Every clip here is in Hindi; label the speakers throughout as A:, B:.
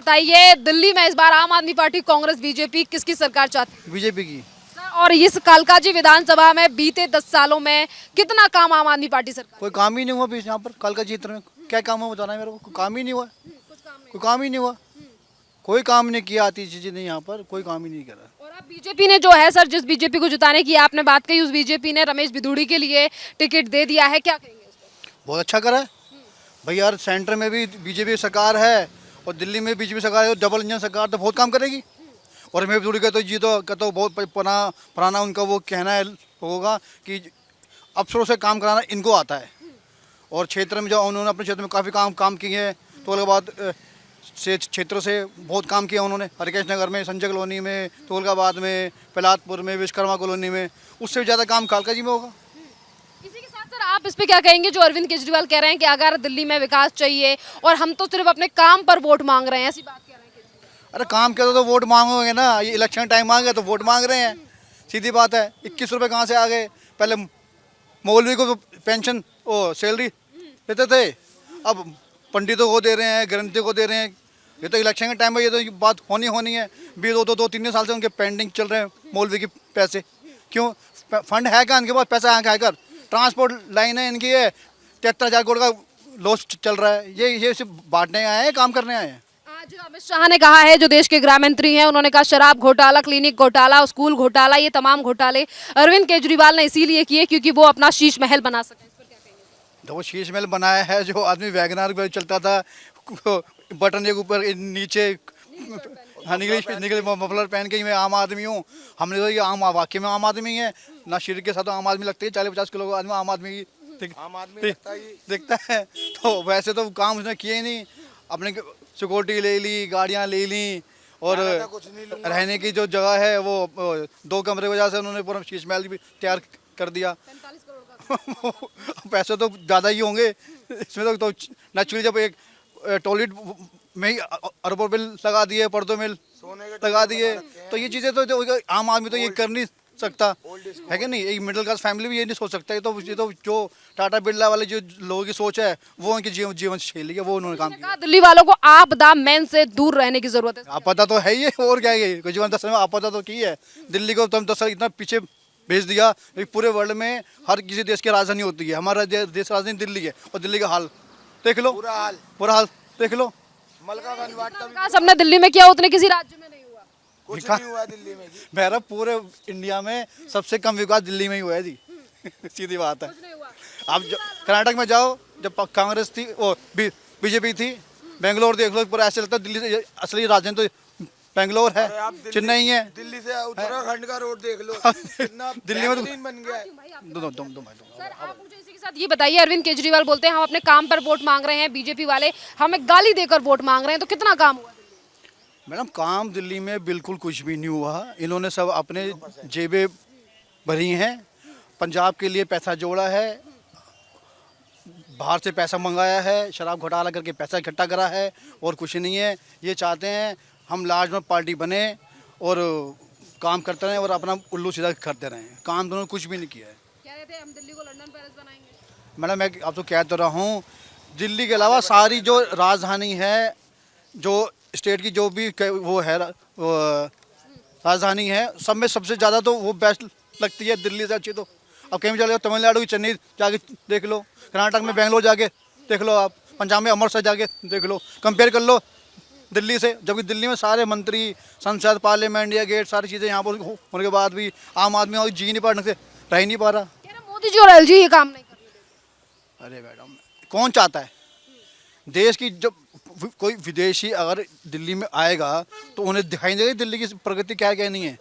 A: बताइए, दिल्ली में इस बार आम आदमी पार्टी, कांग्रेस, बीजेपी किसकी सरकार चाहती है?
B: बीजेपी की।
A: सर, और इस कालकाजी विधानसभा में बीते 10 सालों में कितना काम आम आदमी पार्टी सरकार?
B: कोई काम ही नहीं हुआ बीच यहाँ पर कालका क्षेत्र में। क्या काम हुआ बताना है मेरे को? कोई काम ही नहीं हुआ। कोई काम ही नहीं हुआ। कोई काम नहीं किया, आती चीजें नहीं यहाँ पर, कोई काम ही नहीं करा।
A: और अब बीजेपी ने जो है सर, जिस बीजेपी को जिताने की आपने बात कही, उस बीजेपी ने रमेश बिधूड़ी के लिए टिकट दे दिया है, क्या कहेंगे इस पर?
B: बहुत अच्छा करा है भाई यार। सेंटर में भी बीजेपी सरकार है और दिल्ली में बीजेपी सरकार है, डबल इंजन सरकार तो बहुत काम करेगी। और रमेश बिधूड़ी का तो जी तो का तो बहुत पुराना उनका वो कहना है होगा कि अफसरों से काम कराना इनको आता है। और क्षेत्र में जो उन्होंने अपने क्षेत्र में काफ़ी काम किए हैं, तो उसके बाद से क्षेत्रों से बहुत काम किया उन्होंने। हरकेश नगर में, संजय कॉलोनी में, तुगलकाबाद में, प्रहलादपुर में, विश्वकर्मा कॉलोनी में, उससे भी ज़्यादा काम कालका जी में होगा।
A: इसी के साथ सर, आप इस पे क्या कहेंगे जो अरविंद केजरीवाल कह रहे हैं कि अगर दिल्ली में विकास चाहिए और हम तो सिर्फ अपने काम पर वोट मांग रहे हैं, ऐसी बात कह रहे हैं केजरीवाल?
B: अरे काम किया तो वोट मांगोगे ना। ये इलेक्शन टाइम आ गया तो वोट मांग रहे हैं, सीधी बात है। 21 रुपये कहाँ से आ गए? पहले मौलवी को पेंशन ओ सैलरी देते थे, अब पंडितों को दे रहे हैं, ग्रंथियों को दे रहे हैं। ये तो इलेक्शन के टाइम में ये तो बात होनी है। भी दो तीन साल से उनके पेंडिंग चल रहे हैं मौलवी के पैसे। क्यों? फंड है क्या इनके पास? पैसा है कर? ट्रांसपोर्ट लाइन है इनकी है, 73,000 करोड़ का लॉस चल रहा है। ये सिर्फ बांटने आए हैं, काम करने आए हैं।
A: आज अमित शाह ने कहा है, जो देश के गृह मंत्री हैं, उन्होंने कहा शराब घोटाला, क्लिनिक घोटाला, स्कूल घोटाला, ये तमाम घोटाले अरविंद केजरीवाल ने इसीलिए किए क्योंकि वो अपना शीश महल बना सके। इस पर क्या कहेंगे?
B: देखो शीश महल बनाया है। जो आदमी वैगनार पे चलता था, बटन के ऊपर नीचे, हाँ निकले मफलर पहन के, मैं आम आदमी हूँ। हमने तो ये वाकई में आम आदमी है ना। शरीर के साथ आम आदमी लगते है। 40-50 किलो का आदमी आम आदमी दिखता है। तो वैसे तो काम उसने किए ही नहीं। अपने सिक्योरिटी ले ली, गाड़ियाँ ले ली, और रहने की जो जगह है वो 2 कमरे की वजह से उन्होंने पूरा शीश महल भी तैयार कर दिया।
A: 45 करोड़ का।
B: पैसे तो ज़्यादा ही होंगे इसमें तो नेचुरली जब एक टॉयलेट में ही अरबों बिल लगा दिए, पर्दों में लगा दिए, तो ये चीज़ें तो आम आदमी तो ये कर नहीं सकता है कि नहीं। एक मिडिल क्लास फैमिली भी ये नहीं सोच सकता। ये तो जो टाटा बिरला वाले जो लोगों की सोच है, वो उनकी जीवन शैली है, वो उन्होंने काम किया।
A: दिल्ली वालों को आपदा मैन से दूर रहने की जरूरत है।
B: आपदा तो है ही है, और क्या है। कोई जीवन 10 साल में आपदा तो की है। दिल्ली को तुम 10 साल इतना पीछे भेज दिया। पूरे वर्ल्ड में हर किसी देश की राजधानी होती है, हमारा देश राजधानी दिल्ली है। और दिल्ली का हाल देख लो, पूरा हाल देख लो।
A: विकास हमने दिल्ली में किया, उतने किसी राज्य में नहीं हुआ।
B: कुछ नहीं हुआ दिल्ली में जी। मेरा पूरे इंडिया में सबसे कम विकास दिल्ली में ही हुआ है जी। सीधी बात है। आप कर्नाटक में जाओ, जब कांग्रेस थी, वो बीजेपी थी, बेंगलोर देख लो, पूरा ऐसे लगता है दिल्ली से असली राजधानी तो बेंगलोर है, चेन्नई है।
C: दिल्ली से उत्तराखंड का रोड देख लो,
B: दिल्ली में तो
C: बन गया है।
A: सर, आप मुझे इसी के साथ ये बताइए, अरविंद केजरीवाल बोलते हैं हम अपने काम पर वोट मांग रहे हैं, बीजेपी वाले हमें गाली देकर वोट मांग रहे हैं, तो कितना काम हुआ?
B: मैडम काम दिल्ली में बिल्कुल कुछ भी नहीं हुआ। इन्होंने सब अपने जेबें भरी हैं। पंजाब के लिए पैसा जोड़ा है, बाहर से पैसा मंगाया है, शराब घोटाला करके पैसा इकट्ठा करा है, और कुछ नहीं है। ये चाहते हैं हम लार्ज में पार्टी बने और काम करते रहें और अपना उल्लू सीधा करते रहें। काम दोनों कुछ भी नहीं किया है।
A: कह रहे थे हम दिल्ली को लंदन पेरिस बनाएंगे।
B: मैडम मैं आप तो कह तो रहा हूँ, दिल्ली के अलावा सारी जो राजधानी है, जो स्टेट की जो भी वो है राजधानी है, सब में सबसे ज़्यादा तो वो बेस्ट लगती है, दिल्ली से अच्छी तो। अब कहीं भी चले जाओ, तमिलनाडु की चेन्नई जाके देख लो, कर्नाटक में बेंगलोर जाके देख लो, आप पंजाब में अमृतसर जाके देख लो, कंपेयर कर लो दिल्ली से। जबकि दिल्ली में सारे मंत्री, संसद, पार्लियामेंट, इंडिया गेट, सारी चीज़ें यहाँ पर होने के बाद भी आम आदमी और जी नहीं पा रहे, रह ही नहीं पा रहा।
A: मोदी जी और एलजी ये काम नहीं कर रहे।
B: अरे मैडम, कौन चाहता है देश की, जब कोई विदेशी अगर दिल्ली में आएगा तो उन्हें दिखाई देगा दिल्ली की प्रगति क्या क्या नहीं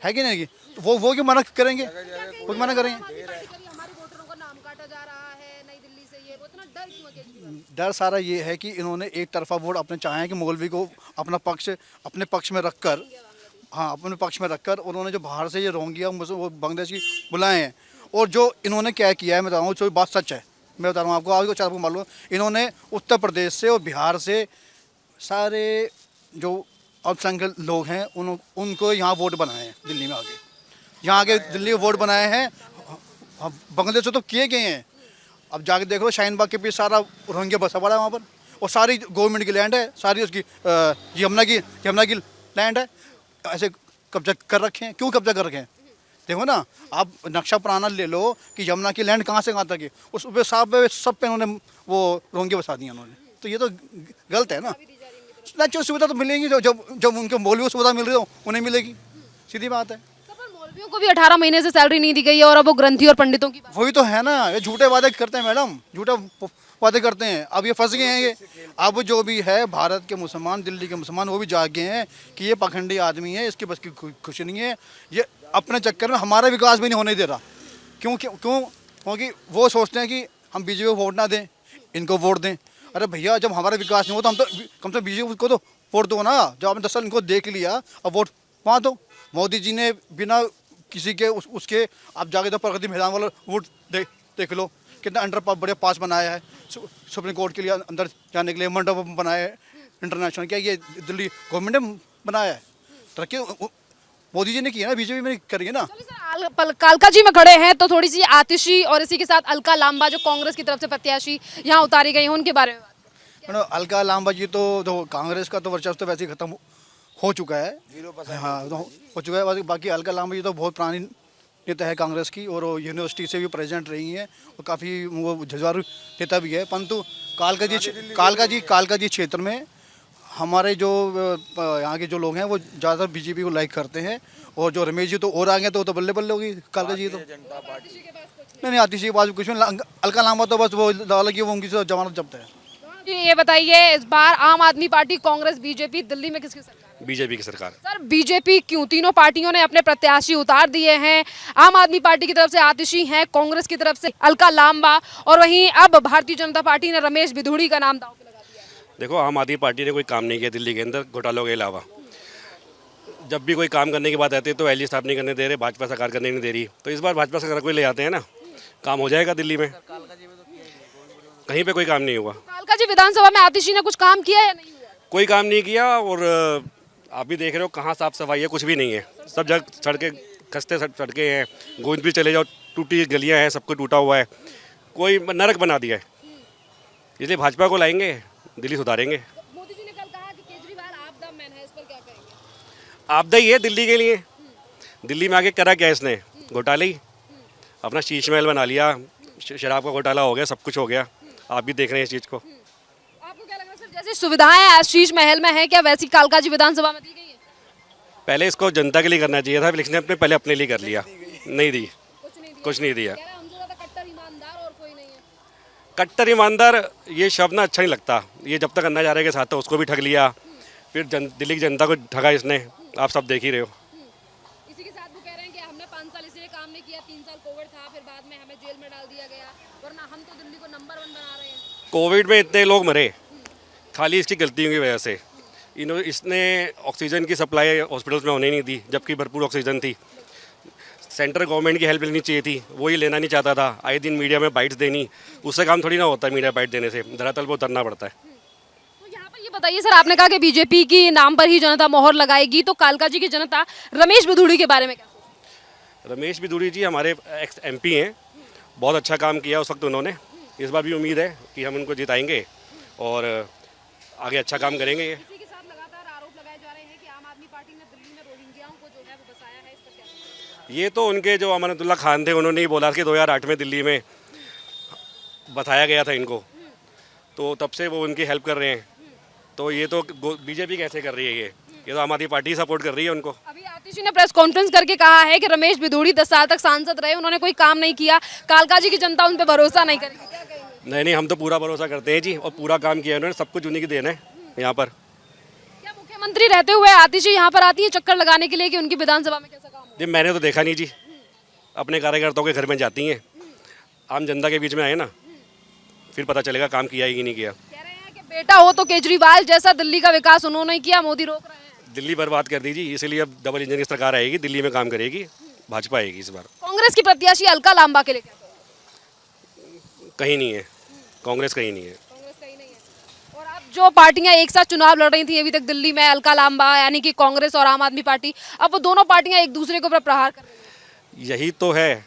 B: है कि नहीं? तो वो क्यों मना करेंगे? वो मना करेंगे।
A: हमारे वोटरों का नाम काटा जा रहा है नई दिल्ली से, ये उतना डर क्यों है केजरीवाल?
B: डर सारा ये है कि इन्होंने एक तरफा वोट अपने चाहे हैं कि मौलवी को अपने पक्ष में रखकर, हाँ अपने पक्ष में रखकर, उन्होंने जो बाहर से ये रोंगिया वो बांग्लादेश की बुलाए हैं। और जो इन्होंने क्या किया है मैं बताऊँ, जो बात सच है मैं बता रहा हूँ आपको, आपको मालूम है, इन्होंने उत्तर प्रदेश से और बिहार से सारे जो अल्पसंख्यक लोग हैं उनको यहाँ वोट बनाए हैं। दिल्ली में आके यहाँ आके दिल्ली में वोट बनाए हैं। बांग्लादेश से तो किए गए हैं। अब जाके देख लो, शाहीन बाग के पीछे सारा रोहिंग्या बसा पड़ा है वहाँ पर। और सारी गवर्नमेंट की लैंड है, सारी उसकी यमुना की लैंड है, ऐसे कब्जा कर रखे हैं। क्यों कब्जा कर रखे हैं? देखो ना, आप नक्शा पुराना ले लो कि यमुना की लैंड कहाँ से कहाँ तक है, उस पे सब पे उन्होंने वो रोंगे बसा दिए उन्होंने, तो ये तो गलत है ना। नेचुरल सुविधा तो मिलेगी, जब उनको मौलवी को सुविधा मिल रही हो उन्हें मिलेगी, सीधी बात है।
A: पर मौलवियों को भी 18 महीने से सैलरी नहीं दी गई है और अब वो ग्रंथी और पंडितों की बात।
B: वही तो है ना, ये झूठे वादे करते हैं मैडम, झूठे वादे करते हैं। अब ये फंस गए हैं, ये अब जो भी है भारत के मुसलमान, दिल्ली के मुसलमान, वो भी जाग गए हैं कि ये पाखंडी आदमी है, इसकी बस की खुशी नहीं है, ये अपने चक्कर में हमारा विकास भी नहीं होने दे रहा। क्योंकि वो सोचते हैं कि हम बीजेपी को वोट ना दें, इनको वोट दें। अरे भैया, जब हमारा विकास नहीं हो तो हम तो कम से कम बीजेपी को तो वोट दो ना। जब आपने 10 साल इनको देख लिया, अब वोट वहाँ दो। मोदी जी ने बिना किसी के उसके आप जाके तो प्रगति मैदान वाला वोट देख लो, कितना अंडर बड़े पास बनाया है, सुप्रीम कोर्ट के लिए अंदर जाने के लिए मंडप बनाया है इंटरनेशनल। क्या ये दिल्ली गवर्नमेंट ने बनाया है? तरक्की मोदी जी ने की है ना, बीजेपी में करी है ना।
A: कालका जी में खड़े हैं तो थोड़ी सी आतिशी और इसी के साथ अलका लांबा जो कांग्रेस की तरफ से प्रत्याशी यहाँ उतारी गई हैं, उनके बारे में बात करें।
B: अलका लांबा जी तो कांग्रेस का तो वर्चस्व तो वैसे ही खत्म हो चुका है,
C: 0%।
B: हाँ, तो हो चुका है। बाकी अलका लांबा जी तो बहुत पुरानी नेता है कांग्रेस की, और वो यूनिवर्सिटी से भी प्रेसिडेंट रही हैं और काफ़ी वो जुझारू नेता भी है। परंतु कालका जी क्षेत्र में हमारे जो यहाँ के जो लोग हैं वो ज़्यादातर बीजेपी को लाइक करते हैं, और जो रमेश जी तो और आ गए तो बल्ले बल्ले होगी कालका जी तो। नहीं, आतिशी के पास कुछ नहीं, अलका लांबा तो बस वो अलग ही, वो उनकी जमानत जब्त है।
A: ये बताइए, इस बार आम आदमी पार्टी, कांग्रेस, बीजेपी, दिल्ली में किसकी सरकार है?
D: बीजेपी की सरकार।
A: सर बीजेपी क्यों? तीनों पार्टियों ने अपने प्रत्याशी उतार दिए हैं। आम आदमी पार्टी की तरफ से आतिशी हैं, कांग्रेस की तरफ से अलका लांबा, और वहीं अब भारतीय जनता पार्टी ने रमेश बिधूड़ी का नाम दांव पे लगा दिया है।
D: देखो, आम आदमी पार्टी ने कोई काम नहीं किया दिल्ली के अंदर घोटालों के अलावा। जब भी कोई काम करने की बात आती है तो एलजी साहब नहीं करने दे रहे, भाजपा सरकार करने नहीं दे रही, तो इस बार भाजपा सरकार को ले आते हैं ना, काम हो जाएगा दिल्ली में। कहीं पे कोई काम नहीं हुआ।
A: कालका जी विधानसभा में आतिशी ने कुछ काम किया या नहीं हुआ?
D: कोई काम नहीं किया, और आप भी देख रहे हो कहाँ साफ सफाई है, कुछ भी नहीं है। सब जगह सड़कें, खस्ते सड़कें हैं, गोविंद भी चले जाओ, टूटी गलियाँ हैं, सब कुछ टूटा हुआ है, कोई नरक बना दिया है। इसलिए भाजपा को लाएंगे, दिल्ली सुधारेंगे।
A: मोदी जी ने कल कहा कि केजरीवाल आपदा मैन है, इस पर क्या कहेंगे?
D: आपदा ही है दिल्ली के लिए। दिल्ली में आके करा क्या इसने? घोटाले ही, अपना शीश महल बना लिया, शराब का घोटाला हो गया, सब कुछ हो गया। आप भी देख रहे हैं इस चीज़ को।
A: आपको क्या लग रहा है सर, जैसे सुविधाएं आशीष महल में है, क्या वैसी कालका जी विधानसभा में दी गई है?
D: पहले इसको जनता के लिए करना चाहिए था, लेकिन इसने पहले अपने लिए कर लिया। नहीं दी, कुछ नहीं दिया।
A: कह रहा है, हमसे ज्यादा कट्टर ईमानदार और कोई नहीं है।
D: कट्टर ईमानदार ये शब्द ना अच्छा नहीं लगता। ये जब तक अन्ना हजारे के साथ था उसको भी ठग लिया, फिर दिल्ली की जनता को ठगा इसने, आप सब देख ही रहे हो।
A: इसी के साथ वो कह रहे हैं कि हमने 5 साल इसलिए काम नहीं किया, 3 साल कोविड था, फिर बाद में हमें जेल में डाल दिया गया, वरना हम तो दिल्ली को नंबर 1 बना रहे हैं।
D: कोविड में इतने लोग मरे खाली इसकी गलतियों की वजह से। इसने ऑक्सीजन की सप्लाई हॉस्पिटल्स में होने नहीं दी, जबकि भरपूर ऑक्सीजन थी। सेंट्रल गवर्नमेंट की हेल्प लेनी चाहिए थी, वो ही लेना नहीं चाहता था। आए दिन मीडिया में बाइट्स देनी, उससे काम थोड़ी ना होता है। मीडिया बाइट देने से धरातल पर उतरना पड़ता है।
A: तो यहाँ पर ये बताइए सर, आपने कहा कि बीजेपी की नाम पर ही जनता मोहर लगाएगी, तो कालका जी की जनता रमेश बिधूड़ी के बारे में क्या सोचती है?
D: रमेश बिधूड़ी जी हमारे एक्स MP हैं, बहुत अच्छा काम किया उस वक्त उन्होंने। इस बार भी उम्मीद है कि हम उनको जिताएंगे और आगे अच्छा काम करेंगे। ये
A: इसी के साथ लगातार आरोप लगाए जा रहे हैं कि आम आदमी पार्टी ने दिल्ली में रोहिंग्याओं को जो है वो बसाया है, इस पर क्या कहेंगे?
D: ये तो उनके जो अमानतुल्लाह खान थे, उन्होंने ही बोला कि 2008 में दिल्ली में बताया गया था इनको, तो तब से वो उनकी हेल्प कर रहे हैं। तो ये तो बीजेपी कैसे कर रही है? ये तो आम आदमी पार्टी सपोर्ट कर रही है उनको।
A: अभी आतिशी ने प्रेस कॉन्फ्रेंस करके कहा है कि रमेश बिधूड़ी 10 साल तक सांसद रहे, उन्होंने कोई काम नहीं किया, कालका जी की जनता उन पर भरोसा नहीं करेगी, क्या कहेंगे?
D: नहीं, हम तो पूरा भरोसा करते हैं जी, और पूरा काम किया उन्होंने, सब कुछ उन्हीं की देन है यहाँ पर।
A: क्या मुख्यमंत्री रहते हुए आतिशी यहाँ पर आती है चक्कर लगाने के लिए कि उनकी विधानसभा में कैसा काम हो?
D: जी मैंने तो देखा नहीं जी, अपने कार्यकर्ताओं के घर में जाती हैं, आम जनता के बीच में आए ना, फिर पता चलेगा काम किया ही नहीं किया।
A: कह रहे हैं कि बेटा हो तो केजरीवाल जैसा दिल्ली का विकास उन्होंने किया, मोदी रोक रहे हैं।
D: दिल्ली बर्बाद कर दी जी, इसीलिए अब डबल इंजन की सरकार आएगी, दिल्ली में काम करेगी, भाजपा आएगी इस बार।
A: कांग्रेस की प्रत्याशी अलका लांबा के लिए क्या कहेंगे?
D: कहीं नहीं है, कांग्रेस कहीं नहीं है।
A: कांग्रेस कहीं नहीं है। और अब जो पार्टियां एक साथ चुनाव लड़ रही थी अभी तक दिल्ली में, अलका लांबा यानी कि कांग्रेस और आम आदमी पार्टी, अब वो दोनों पार्टियां एक दूसरे के ऊपर प्रहार कर रही हैं।
D: यही तो है,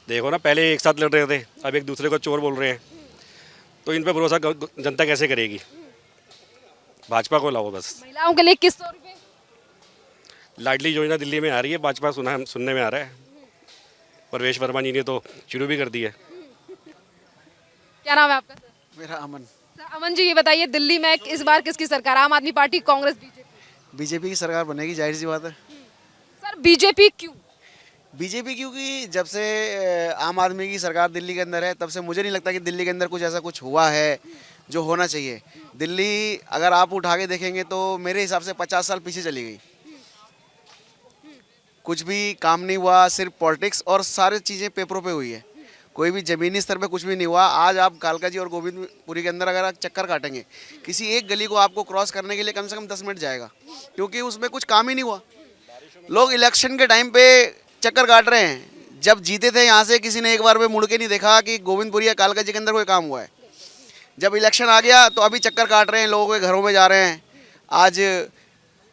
D: देखो ना, पहले एक साथ लड़ रहे थे, अब एक दूसरे को चोर बोल रहे हैं, तो इन पर भरोसा जनता कैसे करेगी? भाजपा को लाओ बस।
A: महिलाओं के लिए 2100 रुपए।
D: लाडली योजना दिल्ली में आ रही है, भाजपा सुनने में आ रहा है। परवेश वर्मा जी ने तो शुरू भी कर दी है।
A: क्या नाम है आपका सर?
E: मेरा अमन।
A: सर अमन जी, ये बताइए दिल्ली में इस बार किसकी सरकार, आम आदमी पार्टी, कांग्रेस, बीजेपी?
E: बीजेपी की सरकार बनेगी, जाहिर सी बात है।
A: सर बीजेपी क्यों?
E: बीजेपी क्योंकि जब से आम आदमी की सरकार दिल्ली के अंदर है, तब से मुझे नहीं लगता कि दिल्ली के अंदर कुछ ऐसा कुछ हुआ है जो होना चाहिए। दिल्ली अगर आप उठा के देखेंगे तो मेरे हिसाब से 50 साल पीछे चली गई। कुछ भी काम नहीं हुआ, सिर्फ पॉलिटिक्स और सारी चीज़ें पेपरों पे हुई है। कोई भी ज़मीनी स्तर पे कुछ भी नहीं हुआ। आज आप कालका जी और गोविंदपुरी के अंदर अगर आप चक्कर काटेंगे, किसी एक गली को आपको क्रॉस करने के लिए कम से कम 10 मिनट जाएगा, क्योंकि उसमें कुछ काम ही नहीं हुआ। लोग इलेक्शन के टाइम पे चक्कर काट रहे हैं। जब जीते थे यहाँ से, किसी ने एक बार भी मुड़ के नहीं देखा कि गोविंदपुरी या कालका जी के अंदर कोई काम हुआ है। जब इलेक्शन आ गया तो अभी चक्कर काट रहे हैं, लोगों के घरों में जा रहे हैं। आज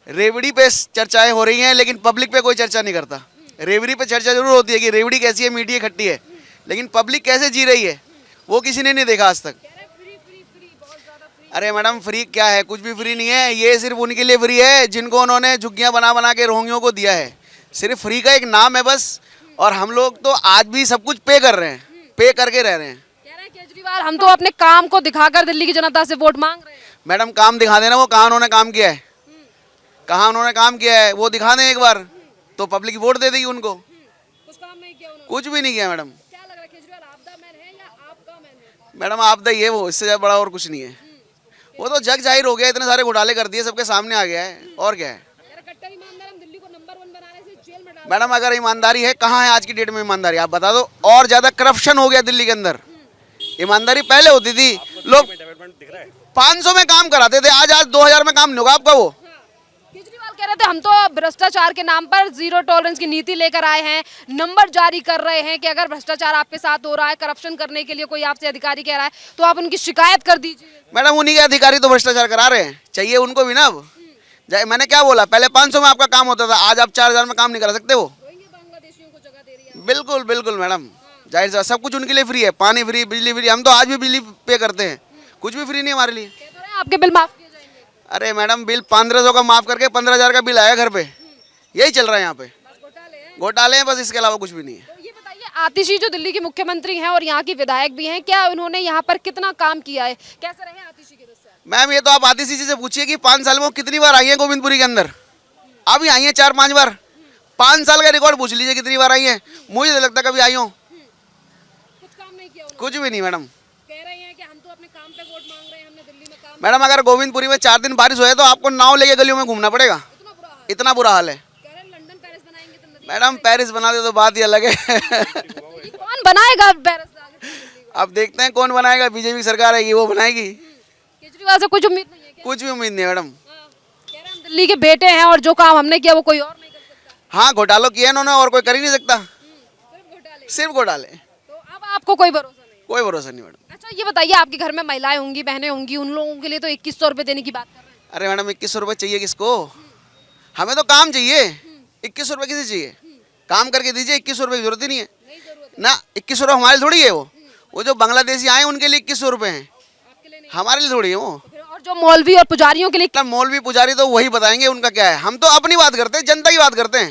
E: रेवड़ी पे चर्चाएं हो रही हैं, लेकिन पब्लिक पे कोई चर्चा नहीं करता। रेवड़ी पे चर्चा जरूर होती है कि रेवड़ी कैसी है, मीठी है, खट्टी है, लेकिन पब्लिक कैसे जी रही है वो किसी ने नहीं देखा आज तक। अरे मैडम, फ्री क्या है? कुछ भी फ्री नहीं है। ये सिर्फ उनके लिए फ्री है जिनको उन्होंने झुग्गियाँ बना बना के रोहिंग्यों को दिया है। सिर्फ फ्री का एक नाम है बस। और हम लोग तो आज भी सब कुछ पे कर रहे हैं, पे करके रह रहे हैं।
A: कह रहे हैं केजरीवाल, हम तो अपने काम को दिखाकर दिल्ली की जनता से वोट मांग रहे हैं।
E: मैडम, काम दिखा देना, वो कहाँ उन्होंने काम किया है, कहाँ उन्होंने काम किया है वो दिखा दें एक बार, तो पब्लिक वोट दे देगी उनको।
A: कुछ काम नहीं किया उन्होंने।
E: कुछ भी नहीं किया मैडम।
A: क्या लग रहा है, केजरीवाल आपदा मैन है या आपका मैन है?
E: मैडम, आपदा ही है वो, इससे ज़्यादा बड़ा और कुछ नहीं है। वो तो जग जाहिर हो गया, इतने सारे घोटाले कर दिए, सबके सामने आ गया है, और क्या है।
A: कट्टर ईमानदार, हम दिल्ली को नंबर 1 बनाने से जेल में डाल।
E: मैडम, अगर ईमानदारी है, कहाँ है आज की डेट में ईमानदारी? आप बता दो। और ज़्यादा करप्शन हो गया दिल्ली के अंदर। ईमानदारी पहले होती थी, लोग 500 में काम कराते थे, आज 2000 में काम नहीं होगा आपका। वो
A: केजरीवाल कह रहे थे हम तो भ्रष्टाचार के नाम पर जीरो टॉलरेंस की नीति लेकर आए हैं, नंबर जारी कर रहे हैं कि अगर भ्रष्टाचार आपके साथ हो रहा है, करप्शन करने के लिए कोई आपसे अधिकारी कह रहा है तो आप उनकी शिकायत कर दीजिए।
E: मैडम, उन्हीं के अधिकारी तो भ्रष्टाचार करा रहे हैं, चाहिए उनको भी ना। अब मैंने क्या बोला, पहले 500 में आपका काम होता था, आज आप 4000 में काम नहीं करा सकते। वो
A: बांग्लादेशियों को जगह दे रही है।
E: बिल्कुल बिल्कुल मैडम, जाहिर सा सब कुछ उनके लिए फ्री है। पानी फ्री, बिजली फ्री। हम तो आज भी बिजली पे करते हैं, कुछ भी फ्री नहीं हमारे लिए।
A: कह तो रहे हैं आपके बिल माफ किए जाएंगे।
E: अरे मैडम, बिल 1500 का माफ करके 15000 का बिल आया घर पे। यही चल रहा है यहाँ पे, घोटाले हैं बस, इसके अलावा कुछ भी नहीं है।
A: तो ये बताइए, आतिशी जो दिल्ली की मुख्यमंत्री हैं और यहाँ की विधायक भी हैं, क्या उन्होंने यहाँ पर कितना काम किया है? कैसे रहे आतिशी के 10 साल?
E: मैम, ये तो आप आतिशी जी से पूछिए कि 5 साल में वो कितनी बार आई है गोविंदपुरी के अंदर। अभी आई है 4-5 बार। 5 साल का रिकॉर्ड पूछ लीजिए कितनी बार आई है। मुझे तो लगता कभी आई हो।
A: कुछ काम नहीं किया उन्होंने।
E: कुछ भी नहीं मैडम।
A: कह रहे हैं कि हम तो अपने काम पे वोट मांग रहे हैं, हमने दिल्ली में काम।
E: मैडम, अगर गोविंदपुरी में 4 दिन बारिश हो तो आपको नाव लेके गलियों में घूमना पड़ेगा, इतना बुरा हाल है।
A: कह रहे हैं लंदन पेरिस बनाएंगे तो नदी।
E: मैडम, पेरिस बना दे तो बात ही अलग है।
A: कौन बनाएगा पेरिस आगे दिल्ली को?
E: अब देखते हैं कौन बनाएगा। बीजेपी सरकार आएगी, वो बनाएगी।
A: केजरीवाल से कुछ उम्मीद नहीं है क्या?
E: कुछ भी उम्मीद नहीं मैडम।
A: कह रहे हैं हम दिल्ली के बेटे हैं और जो काम हमने किया वो कोई और नहीं कर सकता।
E: हाँ, घोटालों किए इन्होंने और कोई कर ही नहीं सकता।
A: सिर्फ घोटाले।
E: सिर्फ घोटाले,
A: तो अब आपको कोई भरोसा नहीं है?
E: कोई भरोसा नहीं मैडम।
A: अच्छा ये बताइए, आपके घर में महिलाएं होंगी, बहनें होंगी, उन लोगों के लिए तो 2100 रुपए देने की बात कर रहे हैं।
E: अरे मैडम, 2100 रुपये चाहिए किसको? हमें तो काम चाहिए। 2100 रुपये किसे चाहिए? काम करके दीजिए, 2100 रुपये की जरूरत ही नहीं है ना। 2100 रुपये हमारे थोड़ी है। वो जो बांग्लादेशी आए उनके लिए 2100 रुपये हैं, हमारे लिए थोड़ी है वो।
A: फिर और जो मौलवी और पुजारियों के लिए
E: मौलवी पुजारी तो वही बताएंगे उनका क्या है। हम तो अपनी बात करते हैं, जनता की बात करते हैं।